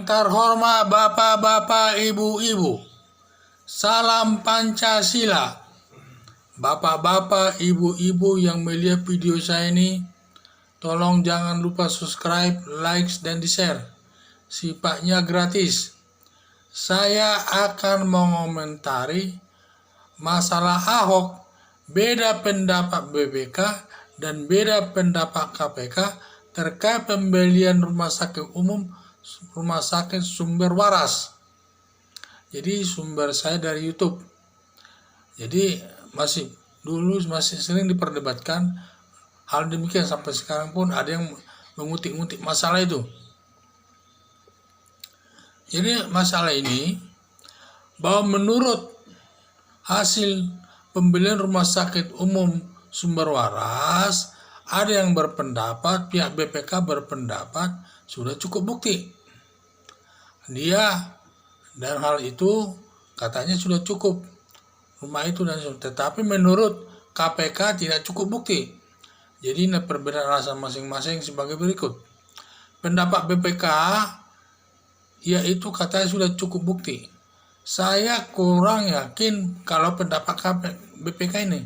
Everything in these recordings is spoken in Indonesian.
Yang terhormat Bapak-bapak, Ibu-ibu, salam Pancasila. Bapak-bapak, Ibu-ibu yang melihat video saya ini, tolong jangan lupa subscribe, like, dan di-share. Sifatnya gratis. Saya akan mengomentari masalah Ahok, beda pendapat BPK dan beda pendapat KPK terkait pembelian rumah sakit umum, rumah sakit Sumber Waras. Jadi sumber saya dari YouTube. Jadi masih sering diperdebatkan hal demikian, sampai sekarang pun ada yang mengutik-ngutik masalah itu. Jadi masalah ini bahwa menurut hasil pembelian rumah sakit umum Sumber Waras, ada yang berpendapat, pihak BPK berpendapat sudah cukup bukti. Dan hal itu katanya sudah cukup rumah itu, tetapi menurut KPK tidak cukup bukti. Jadi perbedaan alasan masing-masing sebagai berikut. Pendapat BPK yaitu katanya sudah cukup bukti. Saya kurang yakin kalau pendapat BPK ini,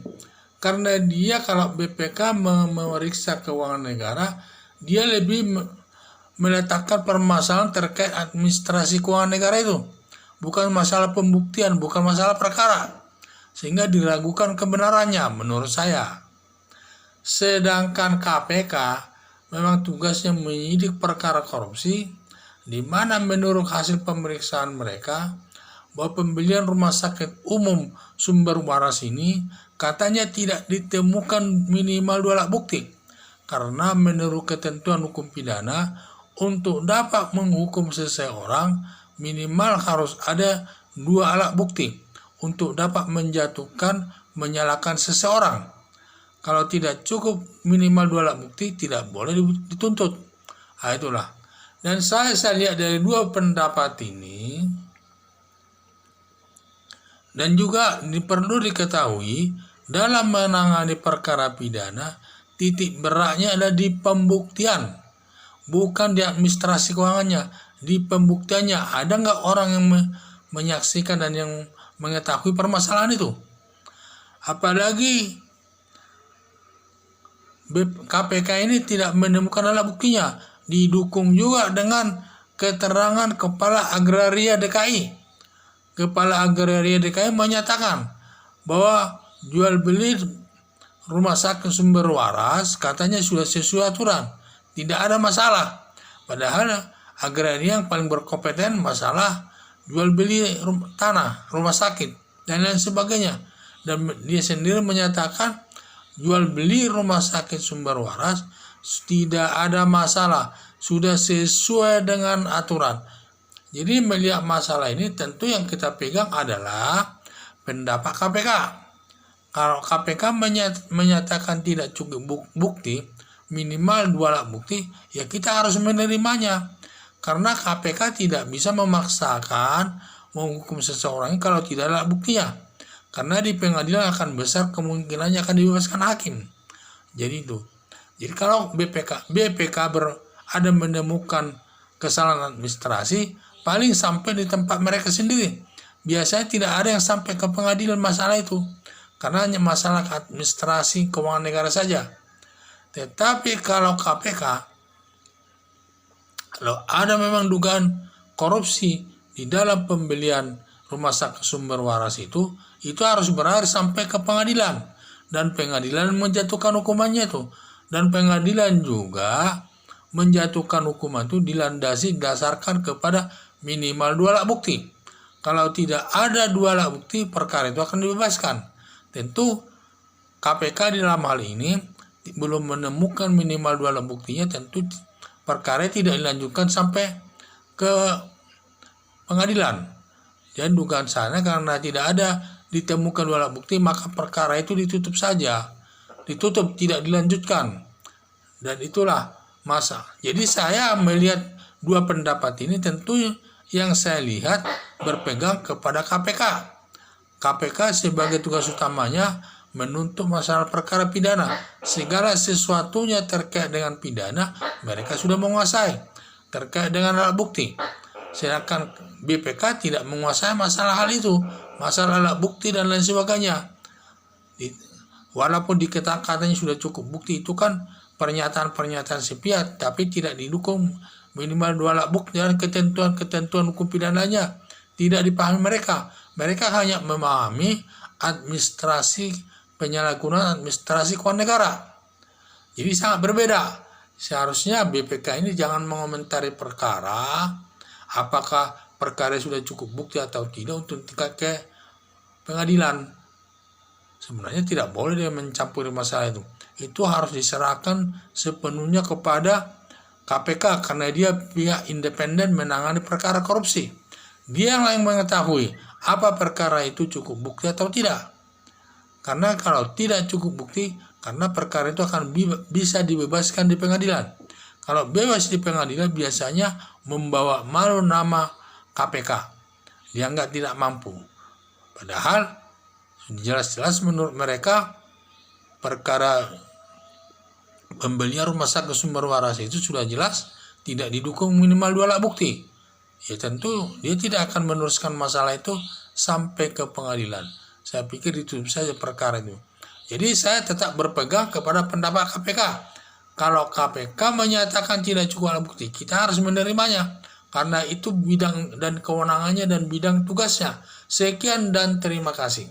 karena dia kalau BPK memeriksa keuangan negara, dia lebih meletakkan permasalahan terkait administrasi keuangan negara itu, bukan masalah pembuktian, bukan masalah perkara, sehingga diragukan kebenarannya menurut saya. Sedangkan KPK memang tugasnya menyidik perkara korupsi, di mana menurut hasil pemeriksaan mereka bahwa pembelian rumah sakit umum Sumber Waras ini katanya tidak ditemukan minimal 2 alat bukti, karena menurut ketentuan hukum pidana untuk dapat menghukum seseorang minimal harus ada 2 alat bukti untuk dapat menyalahkan seseorang. Kalau tidak cukup minimal 2 alat bukti, tidak boleh dituntut. Nah, itulah. Dan saya lihat dari 2 pendapat ini, dan juga perlu diketahui dalam menangani perkara pidana, titik beratnya adalah di pembuktian, bukan di administrasi keuangannya. Di pembuktiannya, ada nggak orang yang menyaksikan dan yang mengetahui permasalahan itu. Apalagi KPK ini tidak menemukan alat buktinya, didukung juga dengan keterangan Kepala Agraria DKI. Kepala Agraria DKI menyatakan bahwa jual beli rumah sakit Sumber Waras katanya sudah sesuai aturan, tidak ada masalah. Padahal agraria yang paling berkompeten masalah jual beli tanah, rumah sakit, dan lain sebagainya. Dan dia sendiri menyatakan jual beli rumah sakit Sumber Waras tidak ada masalah, sudah sesuai dengan aturan. Jadi melihat masalah ini, tentu yang kita pegang adalah pendapat KPK. Kalau KPK menyatakan tidak cukup bukti, minimal 2 alat bukti, ya kita harus menerimanya. Karena KPK tidak bisa memaksakan menghukum seseorang kalau tidak ada alat buktinya. Karena di pengadilan akan besar kemungkinannya akan dibebaskan hakim. Jadi itu. Jadi kalau BPK ada menemukan kesalahan administrasi, paling sampai di tempat mereka sendiri. Biasanya tidak ada yang sampai ke pengadilan masalah itu, karena hanya masalah administrasi keuangan negara saja. Tetapi kalau KPK, kalau ada memang dugaan korupsi di dalam pembelian rumah sakit Sumber Waras itu harus berakhir sampai ke pengadilan, dan pengadilan menjatuhkan hukumannya itu. Dan pengadilan juga menjatuhkan hukuman itu dilandasi dasarkan kepada minimal 2 alat bukti. Kalau tidak ada 2 alat bukti, perkara itu akan dibebaskan. Tentu KPK di dalam hal ini belum menemukan minimal 2 alat buktinya, tentu perkara tidak dilanjutkan sampai ke pengadilan. Dan dugaan sana karena tidak ada ditemukan 2 alat bukti, maka perkara itu ditutup saja. Ditutup, tidak dilanjutkan. Dan itulah masa. Jadi saya melihat 2 pendapat ini, tentu yang saya lihat berpegang kepada KPK. KPK sebagai tugas utamanya menuntut masalah perkara pidana. Segala sesuatunya terkait dengan pidana mereka sudah menguasai. Terkait dengan alat bukti, sedangkan BPK tidak menguasai masalah hal itu, masalah alat bukti dan lain sebagainya. Walaupun dikatakan sudah cukup bukti, itu kan pernyataan-pernyataan sepihak, tapi tidak didukung minimal 2 alat bukti dan ketentuan-ketentuan hukum pidananya tidak dipahami mereka. Mereka hanya memahami administrasi penyalahgunaan administrasi keuangan negara. Jadi sangat berbeda. Seharusnya BPK ini jangan mengomentari perkara, apakah perkara sudah cukup bukti atau tidak untuk tingkat ke pengadilan. Sebenarnya tidak boleh dia mencampuri masalah itu. Itu harus diserahkan sepenuhnya kepada KPK karena dia pihak independen menangani perkara korupsi. Dia yang mengetahui apa perkara itu cukup bukti atau tidak. Karena kalau tidak cukup bukti, karena perkara itu akan bisa dibebaskan di pengadilan. Kalau bebas di pengadilan biasanya membawa malu nama KPK. Dianggap tidak mampu. Padahal jelas-jelas menurut mereka perkara pembelian rumah sakit Sumber Waras itu sudah jelas tidak didukung minimal 2 alat bukti. Ya tentu dia tidak akan meneruskan masalah itu sampai ke pengadilan. Saya pikir itu saja perkara itu. Jadi saya tetap berpegang kepada pendapat KPK. Kalau KPK menyatakan tidak cukup alat bukti, kita harus menerimanya. Karena itu bidang dan kewenangannya dan bidang tugasnya. Sekian dan terima kasih.